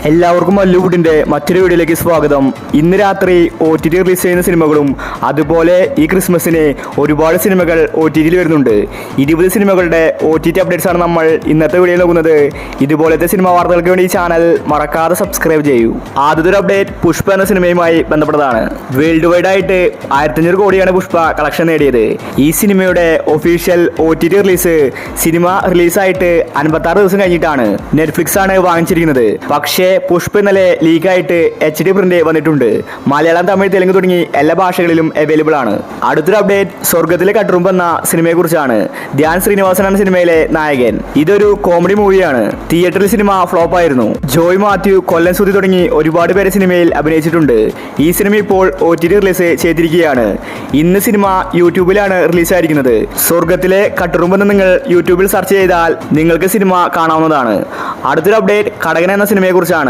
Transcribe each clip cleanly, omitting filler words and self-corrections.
എല്ലാവർക്കും മല്ലുവുഡിന്റെ മറ്റൊരു വീഡിയോയിലേക്ക് സ്വാഗതം. ഇന്ന് രാത്രി OTT റിലീസ് ചെയ്യുന്ന സിനിമകളും അതുപോലെ ഈ ക്രിസ്മസിന് ഒരുപാട് സിനിമകൾ OTT വരുന്നുണ്ട്. 20 സിനിമകളുടെ OTT അപ്ഡേറ്റ്സ് ആണ് നമ്മൾ ഇന്നത്തെ വീഡിയോയിൽ നോക്കുന്നത്. ഇതുപോലത്തെ സിനിമ വാർത്തകൾക്ക് വേണ്ടി ഈ ചാനൽ മറക്കാതെ സബ്സ്ക്രൈബ് ചെയ്യൂ. ആദ്യത്തെ ഒരു അപ്ഡേറ്റ് പുഷ്പ എന്ന സിനിമയുമായി ബന്ധപ്പെട്ടതാണ്. വേൾഡ് വൈഡ് ആയിട്ട് 1500 കോടിയാണ് പുഷ്പ കളക്ഷൻ നേടിയത്. ഈ സിനിമയുടെ ഒഫീഷ്യൽ OTT റിലീസ് സിനിമ റിലീസായിട്ട് 56 ദിവസം കഴിഞ്ഞിട്ടാണ് നെറ്റ്ഫ്ലിക്സ് ആണ് വാങ്ങിച്ചിരിക്കുന്നത്. പക്ഷേ പുഷ്പ ഇന്നലെ ലീക്കായിട്ട് HD പ്രിന്റ് വന്നിട്ടുണ്ട്. മലയാളം, തമിഴ്, തെലുങ്ക് തുടങ്ങി എല്ലാ ഭാഷകളിലും അവൈലബിൾ ആണ്. അടുത്തൊരു അപ്ഡേറ്റ് സ്വർഗത്തിലെ കട്ടുറുമ്പ് എന്ന സിനിമയെ കുറിച്ചാണ്. ധ്യാൻ ശ്രീനിവാസനാണ് സിനിമയിലെ നായകൻ. ഇതൊരു കോമഡി മൂവിയാണ്. തിയേറ്ററിൽ സിനിമ ഫ്ലോപ്പ് ആയിരുന്നു. ജോയ് മാത്യു, കൊല്ലൻ സുധി തുടങ്ങി ഒരുപാട് പേര് സിനിമയിൽ അഭിനയിച്ചിട്ടുണ്ട്. ഈ സിനിമ ഇപ്പോൾ OTT റിലീസ് ചെയ്തിരിക്കുകയാണ്. ഇന്ന് സിനിമ യൂട്യൂബിലാണ് റിലീസായിരിക്കുന്നത്. സ്വർഗത്തിലെ കട്ടുറുമ്പ് എന്ന് നിങ്ങൾ യൂട്യൂബിൽ സെർച്ച് ചെയ്താൽ നിങ്ങൾക്ക് സിനിമ കാണാവുന്നതാണ്. അടുത്തൊരു അപ്ഡേറ്റ് കടകൻ എന്ന സിനിമയെ കുറിച്ചാണ്.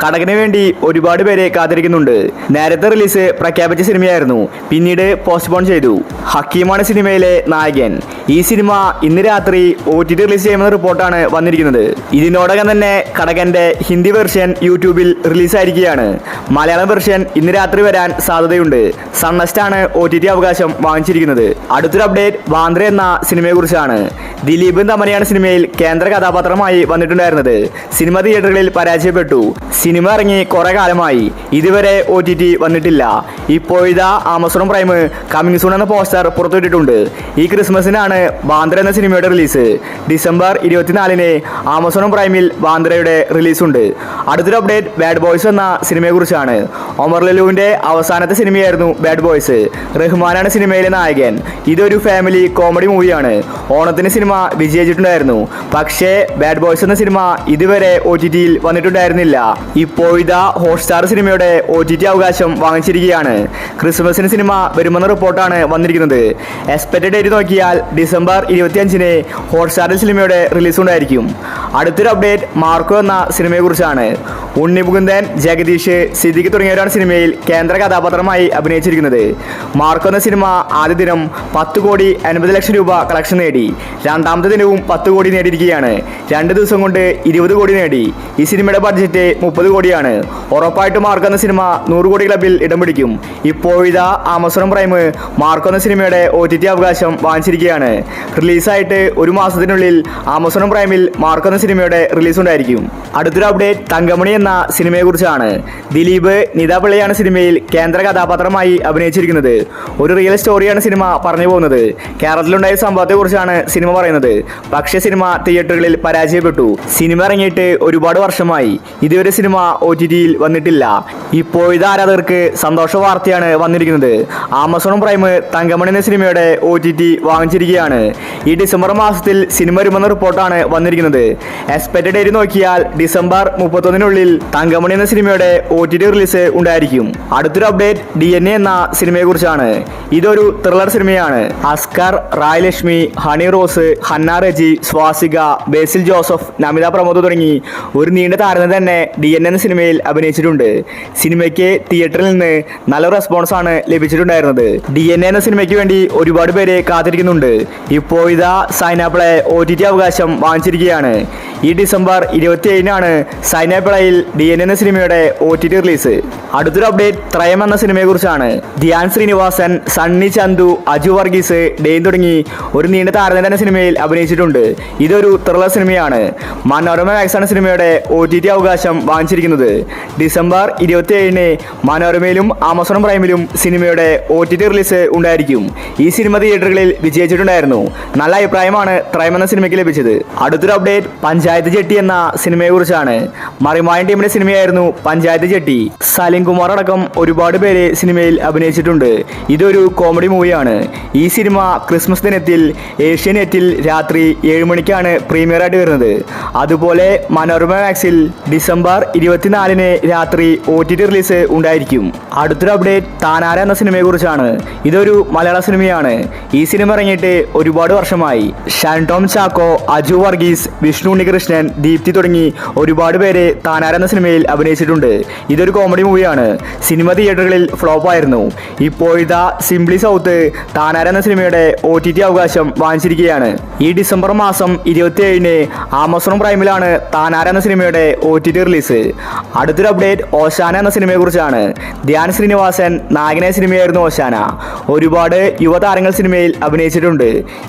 കടകന് വേണ്ടി ഒരുപാട് പേരെ കാത്തിരിക്കുന്നുണ്ട്. നേരത്തെ റിലീസ് പ്രഖ്യാപിച്ച സിനിമയായിരുന്നു, പിന്നീട് പോസ്റ്റ്പോൺ ചെയ്തു. ഹക്കീമാണ് സിനിമയിലെ നായകൻ. ഈ സിനിമ ഇന്ന് രാത്രി OTT റിലീസ് ചെയ്യുമെന്ന റിപ്പോർട്ടാണ് വന്നിരിക്കുന്നത്. ഇതിനോടകം തന്നെ കടകന്റെ ഹിന്ദി വെർഷൻ യൂട്യൂബിൽ റിലീസായിരിക്കുകയാണ്. മലയാളം വെർഷൻ ഇന്ന് രാത്രി വരാൻ സാധ്യതയുണ്ട്. സൺനെസ്റ്റാണ് OTT അവകാശം വാങ്ങിച്ചിരിക്കുന്നത്. അടുത്തൊരു അപ്ഡേറ്റ് വാന്ദ്ര എന്ന സിനിമയെ കുറിച്ചാണ്. ദിലീപും തമനയാണ് സിനിമയിൽ കേന്ദ്ര കഥാപാത്രമായി വന്നിട്ടുണ്ടായിരുന്നത്. സിനിമ തിയേറ്ററുകളിൽ പരാജയപ്പെട്ടു. സിനിമ ഇറങ്ങി കുറെ കാലമായി, ഇതുവരെ OTT വന്നിട്ടില്ല. ഇപ്പോഴിതാ ആമസോൺ പ്രൈം കമ്മിങ് സൂൺ എന്ന പോസ്റ്റർ പുറത്തുവിട്ടിട്ടുണ്ട്. ഈ ക്രിസ്മസിനാണ് വാന്ദ്ര എന്ന സിനിമയുടെ റിലീസ്. ഡിസംബർ 24-ന് ആമസോൺ പ്രൈമിൽ വാന്ദ്രയുടെ റിലീസുണ്ട്. അടുത്തൊരു അപ്ഡേറ്റ് ബാഡ് ബോയ്സ് എന്ന സിനിമയെ കുറിച്ചാണ്. ഒമർ ലുലുവിന്റെ അവസാനത്തെ സിനിമയായിരുന്നു ബാഡ് ബോയ്സ്. റഹ്മാനാണ് സിനിമയിലെ നായകൻ. ഇതൊരു ഫാമിലി കോമഡി മൂവിയാണ്. ഓണത്തിന് സിനിമ വിജയിച്ചിട്ടുണ്ടായിരുന്നു. പക്ഷേ ബാഡ് ബോയ്സ് എന്ന സിനിമ ഇതുവരെ OTTയിൽ വന്നിട്ടുണ്ടായിരുന്നില്ല. ഇപ്പോഴിതാ ഹോട്ട്സ്റ്റാർ സിനിമയുടെ OTT അവകാശം വാങ്ങിച്ചിരിക്കുകയാണ്. ക്രിസ്മസിന് സിനിമ വരുമെന്ന റിപ്പോർട്ടാണ് വന്നിരിക്കുന്നത്. എക്സ്പെക്റ്റഡ് ഡേറ്റ് നോക്കിയാൽ ഡിസംബർ 25-ന് ഹോട്ട്സ്റ്റാറിൽ സിനിമയുടെ റിലീസ് ഉണ്ടായിരിക്കും. അടുത്തൊരു അപ്ഡേറ്റ് മാർക്കോ എന്ന സിനിമയെ കുറിച്ചാണ്. ഉണ്ണി മുകുന്ദൻ, ജഗദീഷ്, സിദ്ദിഖ് തുടങ്ങിയവരാണ് സിനിമയിൽ കേന്ദ്ര കഥാപാത്രമായി അഭിനയിച്ചിരിക്കുന്നത്. മാർക്കോ എന്ന സിനിമ ആദ്യ ദിനം 10,80,00,000 രൂപ കളക്ഷൻ നേടി. രണ്ടാമത്തെ ദിനവും 10 കോടി നേടിയിരിക്കുകയാണ്. 2 ദിവസം കൊണ്ട് 20 കോടി നേടി. ഈ സിനിമയുടെ ബഡ്ജറ്റ് 30 കോടിയാണ്. ഉറപ്പായിട്ട് മാർക്കോ എന്ന സിനിമ 100 കോടി ക്ലബിൽ ഇടം പിടിക്കും. ഇപ്പോഴിതാ ആമസോൺ പ്രൈം മാർക്കോ എന്ന സിനിമയുടെ OTT അവകാശം വാങ്ങിച്ചിരിക്കുകയാണ്. റിലീസായിട്ട് ഒരു മാസത്തിനുള്ളിൽ ആമസോൺ പ്രൈമിൽ മാർക്കോ എന്ന സിനിമയുടെ റിലീസ് ഉണ്ടായിരിക്കും. അടുത്തൊരു അപ്ഡേറ്റ് തങ്കമണി എന്ന സിനിമയെ കുറിച്ചാണ്. ദിലീപ്, നിത പിള്ളയാണ് സിനിമയിൽ കേന്ദ്ര കഥാപാത്രമായി അഭിനയിച്ചിരിക്കുന്നത്. ഒരു റിയൽ സ്റ്റോറിയാണ് സിനിമ പറഞ്ഞു പോകുന്നത്. കേരളത്തിലുണ്ടായ സംഭവത്തെ കുറിച്ചാണ് സിനിമ പറയുന്നത്. പക്ഷേ സിനിമ തിയേറ്ററുകളിൽ പരാജയപ്പെട്ടു. സിനിമ ഇറങ്ങിയിട്ട് ഒരുപാട് വർഷമായി, ഇതുവരെ സിനിമ OTTയിൽ വന്നിട്ടില്ല. ഇപ്പോഴത്തെ ആരാധകർക്ക് സന്തോഷ വാർത്തയാണ് വന്നിരിക്കുന്നത്. ആമസോൺ പ്രൈം തങ്കമണി എന്ന സിനിമയുടെ OTT വാങ്ങിച്ചിരിക്കുകയാണ്. ഈ ഡിസംബർ മാസത്തിൽ സിനിമ വരുമെന്ന റിപ്പോർട്ടാണ് വന്നിരിക്കുന്നത്. എക്സ്പെക്റ്റഡ് ഡേറ്റ് നോക്കിയാൽ ഡിസംബർ 31-നുള്ളിൽ തങ്കമണി എന്ന സിനിമയുടെ OTT റിലീസ് ഉണ്ടായിരിക്കും. അടുത്തൊരു അപ്ഡേറ്റ് DNA എന്ന സിനിമയെ കുറിച്ചാണ്. ഇതൊരു ത്രില്ലർ സിനിമയാണ്. അസ്കർ, റായ് ലക്ഷ്മി, ഹണി റോസ്, ഹന്ന റെജി, സ്വാസിക, ബേസിൽ ജോസഫ്, നമിത പ്രമോദ് തുടങ്ങി ഒരു നീണ്ട താരം തന്നെ DNA എന്ന സിനിമയിൽ അഭിനയിച്ചിട്ടുണ്ട്. സിനിമയ്ക്ക് തിയേറ്ററിൽ നിന്ന് നല്ല റെസ്പോൺസ് ആണ് ലഭിച്ചിട്ടുണ്ടായിരുന്നത്. DNA എന്ന സിനിമയ്ക്ക് വേണ്ടി ഒരുപാട് പേര് കാത്തിരിക്കുന്നുണ്ട്. ഇപ്പോൾ ഇതാ സൈനാപ്പിളെ OTT അവകാശം വാങ്ങിച്ചിരിക്കുകയാണ്. ഈ ഡിസംബർ 27-നാണ് സൈനാപ്പിളയിൽ DNA എന്ന സിനിമയുടെ OTT റിലീസ്. അടുത്തൊരു അപ്ഡേറ്റ് ത്രയം എന്ന സിനിമയെ കുറിച്ചാണ്. ധ്യാൻ ശ്രീനിവാസൻ, സണ്ണി ചന്തു, അജു വർഗീസ്, ഡെയിൻ തുടങ്ങി ഒരു നീണ്ട താരം തന്നെ സിനിമയിൽ അഭിനയിച്ചിട്ടുണ്ട്. ഇതൊരു ത്രില്ലർ സിനിമയാണ്. മനോരമ മാക്സ് ആണ് സിനിമയുടെ OTT അവകാശം വാങ്ങിച്ചിരിക്കുന്നത്. ഡിസംബർ 27-ന് മനോരമയിലും ആമസോൺ പ്രൈമിലും സിനിമയുടെ OTT റിലീസ് ഉണ്ടായിരിക്കും. ഈ സിനിമ തിയേറ്ററുകളിൽ വിജയിച്ചിട്ടുണ്ടായിരുന്നു. നല്ല അഭിപ്രായമാണ് ത്രയം എന്ന സിനിമയ്ക്ക് ലഭിച്ചത്. അടുത്തൊരു അപ്ഡേറ്റ് പഞ്ചായത്ത് ജെട്ടി എന്ന സിനിമയെ കുറിച്ചാണ്. മറിമായൻ ടീമിന്റെ സിനിമയായിരുന്നു പഞ്ചായത്ത് ജെട്ടി. സലിം കുമാർ അടക്കം ഒരുപാട് പേര് സിനിമയിൽ അഭിനയിച്ചിട്ടുണ്ട്. ഇതൊരു കോമഡി മൂവിയാണ്. ഈ സിനിമ ക്രിസ്മസ് ദിനത്തിൽ ഏഷ്യാനെറ്റിൽ രാത്രി 7 മണിക്കാണ് പ്രീമിയർ ആയിട്ട് വരുന്നത്. അതുപോലെ മനോരമ മാക്സിൽ ഡിസംബർ 24-ന് രാത്രി OTT റിലീസ് ഉണ്ടായിരിക്കും. അടുത്തൊരു അപ്ഡേറ്റ് താനാര എന്ന സിനിമയെ കുറിച്ചാണ്. ഇതൊരു മലയാള സിനിമയാണ്. ഈ സിനിമ ഇറങ്ങിയിട്ട് ഒരുപാട് വർഷമായി. ഷാൻ ടോം ചാക്കോ, അജു വർഗീസ്, വിഷ്ണു ഉണ്ണികൃഷ്ണൻ ഉണ്ണികൃഷ്ണൻ, ദീപ്തി തുടങ്ങി ഒരുപാട് പേര് താനാർ എന്ന സിനിമയിൽ അഭിനയിച്ചിട്ടുണ്ട്. ഇതൊരു കോമഡി മൂവിയാണ്. സിനിമ തിയേറ്ററുകളിൽ ഫ്ലോപ്പ് ആയിരുന്നു. ഇപ്പോഴിതാ സിംപ്ലി സൗത്ത് താനാർ എന്ന സിനിമയുടെ OTT അവകാശം വാങ്ങിച്ചിരിക്കുകയാണ്. ഈ ഡിസംബർ മാസം 27-ന് ആമസോൺ പ്രൈമിലാണ് താനാർ എന്ന സിനിമയുടെ OTT റിലീസ്. അടുത്തൊരു അപ്ഡേറ്റ് ഓശാന എന്ന സിനിമയെ കുറിച്ചാണ്. ധ്യാൻ ശ്രീനിവാസൻ നായകനായ സിനിമയായിരുന്നു ഓശാന. ഒരുപാട് യുവതാരങ്ങൾ സിനിമയിൽ അഭിനയിച്ചിട്ടുണ്ട്.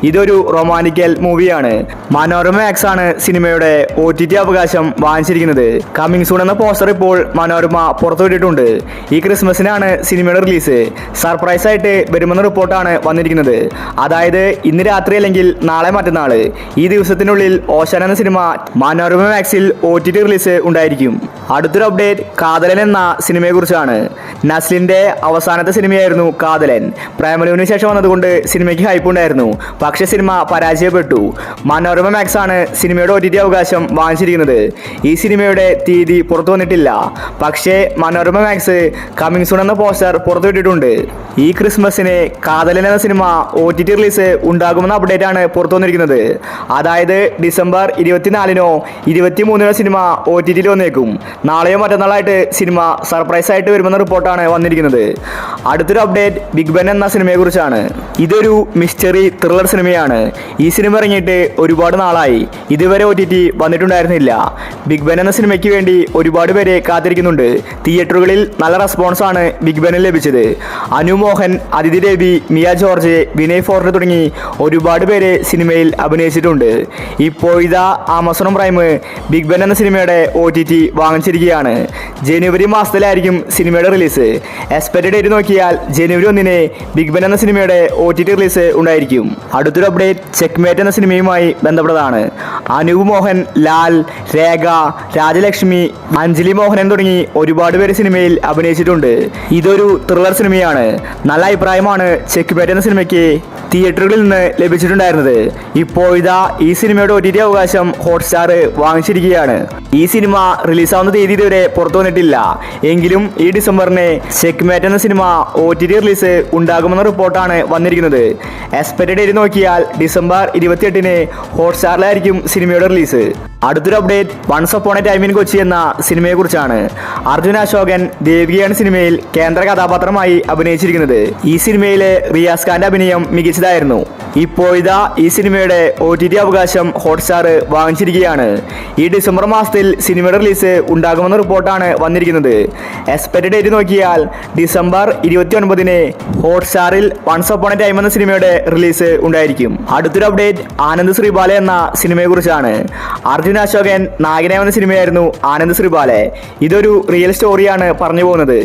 ഇതൊരു റൊമാൻറ്റിക്കൽ മൂവിയാണ്. മനോരമ മാക്സ് ആണ് സിനിമയുടെ OTT അവകാശം വാങ്ങിച്ചിരിക്കുന്നത്. കമ്മിങ് സൂൺ എന്ന പോസ്റ്റർ ഇപ്പോൾ മനോരമ പുറത്തുവിട്ടിട്ടുണ്ട്. ഈ ക്രിസ്മസിനാണ് സിനിമയുടെ റിലീസ്. സർപ്രൈസ് ആയിട്ട് വരുമെന്ന റിപ്പോർട്ടാണ് വന്നിരിക്കുന്നത്. അതായത് ഇന്ന് രാത്രി അല്ലെങ്കിൽ നാളെ മറ്റന്നാൾ ഈ ദിവസത്തിനുള്ളിൽ ഓശാന എന്ന സിനിമ മനോരമ മാക്സിൽ OTT റിലീസ് ഉണ്ടായിരിക്കും. അടുത്തൊരു അപ്ഡേറ്റ് കാതലൻ എന്ന സിനിമയെ കുറിച്ചാണ്. നസ്ലിന്റെ അവസാനത്തെ സിനിമയായിരുന്നു കാതലൻ. പ്രേമലുവിന് ശേഷം വന്നതുകൊണ്ട് സിനിമയ്ക്ക് ഹൈപ്പ് ഉണ്ടായിരുന്നു. പക്ഷേ സിനിമ പരാജയപ്പെട്ടു. മനോരമ മാക്സ് ആണ് സിനിമയുടെ OTT അവകാശം വാങ്ങിച്ചിരിക്കുന്നത്. ഈ സിനിമയുടെ തീയതി പുറത്തു വന്നിട്ടില്ല. പക്ഷേ മനോരമ മാക്സ് കമ്മിങ് സൂൺ എന്ന പോസ്റ്റർ പുറത്തുവിട്ടിട്ടുണ്ട്. ഈ ക്രിസ്മസിന് കാതലൻ എന്ന സിനിമ OTT റിലീസ് ഉണ്ടാകുമെന്ന അപ്ഡേറ്റ് ആണ് പുറത്തു വന്നിരിക്കുന്നത്. അതായത് ഡിസംബർ 24-നോ 23-നോ സിനിമ OTT വന്നേക്കും. നാളെയോ മറ്റന്നാളായിട്ട് സിനിമ സർപ്രൈസ് ആയിട്ട് വരുമെന്ന റിപ്പോർട്ടാണ് വന്നിരിക്കുന്നത്. അടുത്തൊരു അപ്ഡേറ്റ് ബിഗ് ബെൻ എന്ന സിനിമയെ കുറിച്ചാണ്. ഇതൊരു മിസ്റ്ററി ത്രില്ലർ സിനിമയാണ്. ഈ സിനിമ ഇറങ്ങിയിട്ട് ഒരുപാട് നാളായി. ഇതുവരെ OTT വന്നിട്ടുണ്ടായിരുന്നില്ല. ബിഗ് ബെൻ എന്ന സിനിമയ്ക്ക് വേണ്ടി ഒരുപാട് പേരെ കാത്തിരിക്കുന്നുണ്ട്. തിയേറ്ററുകളിൽ നല്ല റെസ്പോൺസ് ആണ് ബിഗ് ബെന്നിൽ ലഭിച്ചത്. അനു മോഹൻ, അതിഥി രവി, മിയ ജോർജ്, വിനയ് ഫോർട്ട് തുടങ്ങി ഒരുപാട് പേര് സിനിമയിൽ അഭിനയിച്ചിട്ടുണ്ട്. ഇപ്പോൾ ഇതാ ആമസോൺ പ്രൈം ബിഗ് ബെൻ എന്ന സിനിമയുടെ OTT വാങ്ങിച്ചിരിക്കുകയാണ്. ജനുവരി മാസത്തിലായിരിക്കും സിനിമയുടെ റിലീസ്. എക്സ്പെക്റ്റഡ് ഡേറ്റ് നോക്കിയാൽ ജനുവരി 1-ന് ബിഗ് ബെൻ എന്ന സിനിമയുടെ OTT റിലീസ് ഉണ്ടായിരിക്കും. അടുത്തൊരു അപ്ഡേറ്റ് ചെക്ക്മേറ്റ് എന്ന സിനിമയുമായി ബന്ധപ്പെട്ടതാണ്. അനൂപ് മോഹൻ, ലാൽ, രേഖ, രാജലക്ഷ്മി, അഞ്ജലി മോഹനൻ തുടങ്ങി ഒരുപാട് പേര് സിനിമയിൽ അഭിനയിച്ചിട്ടുണ്ട്. ഇതൊരു ത്രില്ലർ സിനിമയാണ്. നല്ല അഭിപ്രായമാണ് ചെക്ക്മേറ്റ് എന്ന സിനിമയ്ക്ക് തിയേറ്ററുകളിൽ നിന്ന് ലഭിച്ചിട്ടുണ്ടായിരുന്നത്. ഇപ്പോൾ ഇതാ ഈ സിനിമയുടെ OTT അവകാശം ഹോട്ട്സ്റ്റാർ വാങ്ങിച്ചിരിക്കുകയാണ്. ഈ സിനിമ റിലീസാവുന്ന തീയതി ഇതുവരെ പുറത്തു വന്നിട്ടില്ല. എങ്കിലും ഈ ഡിസംബറിന് ചെക്ക്മേറ്റ് എന്ന സിനിമ OTT റിലീസ് ഉണ്ടാകുമെന്ന റിപ്പോർട്ടാണ് വന്നിരിക്കുന്നത്. എക്സ്പെക്റ്റഡ് ഡേറ്റ് നോക്കിയാൽ ഡിസംബർ 28-ന് ഹോട്ട്സ്റ്റാറിലായിരിക്കും സിനിമയുടെ റിലീസ്. അടുത്തൊരു update once upon a time in Kochi എന്ന സിനിമയെ കുറിച്ചാണ്. അർജുൻ അശോകൻ ദേവികയാണ് സിനിമയിൽ കേന്ദ്ര കഥാപാത്രമായി അഭിനയിച്ചിരിക്കുന്നത്. ഈ സിനിമയിലെ റിയാസ് ഖാന്റെ അഭിനയം മികച്ചതായിരുന്നു. ഇപ്പോൾ ഇതാ ഈ സിനിമയുടെ OTT അവകാശം ഹോട്ട്സ്റ്റാർ വാങ്ങിച്ചിരിക്കുകയാണ്. ഈ ഡിസംബർ മാസത്തിൽ സിനിമയുടെ റിലീസ് ഉണ്ടാകുമെന്ന റിപ്പോർട്ടാണ് വന്നിരിക്കുന്നത്. എക്സ്പെക്റ്റഡ് ഡേറ്റ് നോക്കിയാൽ ഡിസംബർ 29-ന് ഹോട്ട്സ്റ്റാറിൽ വൺസ് അപ്പോൺ എ ടൈം എന്ന സിനിമയുടെ റിലീസ് ഉണ്ടായിരിക്കും. അടുത്തൊരു അപ്ഡേറ്റ് ആനന്ദ് ശ്രീബാല എന്ന സിനിമയെ കുറിച്ചാണ്. അർജുൻ അശോകൻ നായകനായ വന്ന സിനിമയായിരുന്നു ആനന്ദ് ശ്രീബാലെ. ഇതൊരു റിയൽ സ്റ്റോറിയാണ് പറഞ്ഞു പോകുന്നത്.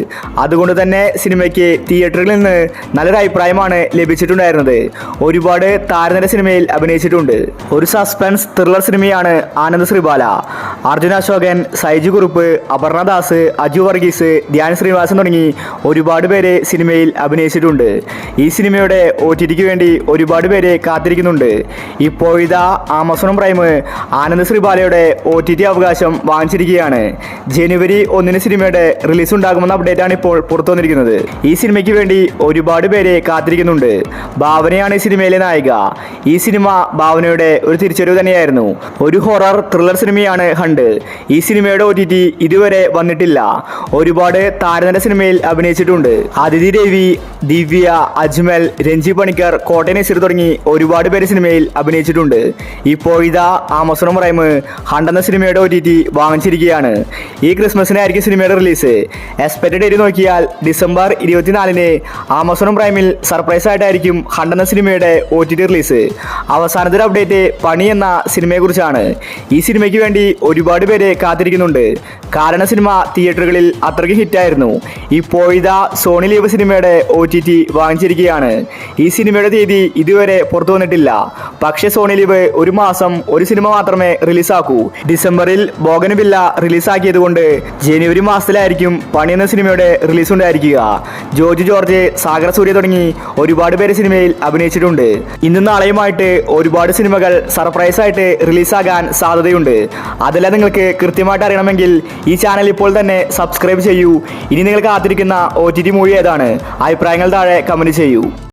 അതുകൊണ്ട് തന്നെ സിനിമയ്ക്ക് തിയേറ്ററിൽ നിന്ന് നല്ലൊരു അഭിപ്രായമാണ് ലഭിച്ചിട്ടുണ്ടായിരുന്നത്. ഒരുപാട് താരനിര സിനിമയിൽ അഭിനയിച്ചിട്ടുണ്ട്. ഒരു സസ്പെൻസ് ത്രില്ലർ സിനിമയാണ് ആനന്ദ് ശ്രീബാല. അർജുൻ അശോകൻ, സൈജു കുറുപ്പ്, അപർണ ദാസ്, അജു വർഗീസ്, ധ്യാൻ ശ്രീനിവാസൻ തുടങ്ങി ഒരുപാട് പേര് സിനിമയിൽ അഭിനയിച്ചിട്ടുണ്ട്. ഈ സിനിമയുടെ OTTക്ക് വേണ്ടി ഒരുപാട് പേര് കാത്തിരിക്കുന്നുണ്ട്. ഇപ്പോൾ ഇതാ ആമസോൺ പ്രൈം ആനന്ദ് ശ്രീബാലയുടെ OTT അവകാശം വാങ്ങിച്ചിരിക്കുകയാണ്. ജനുവരി 1-ന് സിനിമയുടെ റിലീസ് ഉണ്ടാകുമെന്ന അപ്ഡേറ്റ് ആണ് ഇപ്പോൾ പുറത്തു വന്നിരിക്കുന്നത്. ഈ സിനിമയ്ക്ക് വേണ്ടി ഒരുപാട് പേര് കാത്തിരിക്കുന്നുണ്ട്. ഭാവനയാണ് ഈ സിനിമയിലെ നായിക. ഈ സിനിമ ഭാവനയുടെ ഒരു തിരിച്ചറിവ് തന്നെയായിരുന്നു. ഒരു ഹൊറർ ത്രില്ലർ സിനിമയാണ് ഹണ്ട്. ഈ സിനിമയുടെ OTT ഇതുവരെ വന്നിട്ടില്ല. ഒരുപാട് താരനിര സിനിമയിൽ അഭിനയിച്ചിട്ടുണ്ട്. അതിഥി രവി, ദിവ്യ, അജ്മൽ, രഞ്ജി പണിക്കർ, കോട്ടയം നസീർ തുടങ്ങി ഒരുപാട് പേര് സിനിമയിൽ അഭിനയിച്ചിട്ടുണ്ട്. ഇപ്പോൾ ഇതാ ആമസോൺ പ്രൈം ഹണ്ട് എന്ന സിനിമയുടെ OTT വാങ്ങിച്ചിരിക്കുകയാണ്. ഈ ക്രിസ്മസിനായിരിക്കും സിനിമയുടെ റിലീസ്. എക്സ്പെക്റ്റഡ് ഡേറ്റ് നോക്കിയാൽ ഡിസംബർ 24-ന് ആമസോൺ പ്രൈമിൽ സർപ്രൈസ് ആയിട്ടായിരിക്കും ഹണ്ട് എന്ന സിനിമയുടെ OTT റിലീസ്. അവസാനത്തെ ഒരു അപ്ഡേറ്റ് പണി എന്ന സിനിമയെ കുറിച്ചാണ്. ഈ സിനിമയ്ക്ക് വേണ്ടി ഒരുപാട് പേര് കാത്തിരിക്കുന്നുണ്ട്. കാരണം സിനിമ തിയേറ്ററുകളിൽ അത്രയ്ക്ക് ഹിറ്റായിരുന്നു. ഇപ്പോൾ ഇതാ സോണി ലീവ് സിനിമയുടെ OTT വാങ്ങിച്ചിരിക്കുകയാണ്. ഈ സിനിമയുടെ തീയതി ഇതുവരെ പുറത്തു വന്നിട്ടില്ല. പക്ഷേ സോണി ലീവ് ഒരു മാസം ഒരു സിനിമ മാത്രമേ റിലീസാക്കൂ. ഡിസംബറിൽ ബോഗൻവില്ല റിലീസാക്കിയത് കൊണ്ട് ജനുവരി മാസത്തിലായിരിക്കും പണി എന്ന സിനിമയുടെ റിലീസ് ഉണ്ടായിരിക്കുക. ജോർജ് ജോർജ്, സാഗർ സൂര്യ തുടങ്ങി ഒരുപാട് പേര് സിനിമയിൽ അഭിനയിച്ചിട്ടുണ്ട്. ഇന്നും നാളെയുമായിട്ട് ഒരുപാട് സിനിമകൾ സർപ്രൈസ് ആയിട്ട് റിലീസാകാൻ സാധ്യതയുണ്ട്. അതെല്ലാം നിങ്ങൾക്ക് കൃത്യമായിട്ട് അറിയണമെങ്കിൽ ഈ ചാനൽ ഇപ്പോൾ തന്നെ സബ്സ്ക്രൈബ് ചെയ്യൂ. ഇനി നിങ്ങൾ കാത്തിരിക്കുന്ന OTT മൂവി ഏതാണ്? അഭിപ്രായങ്ങൾ താഴെ കമന്റ് ചെയ്യൂ.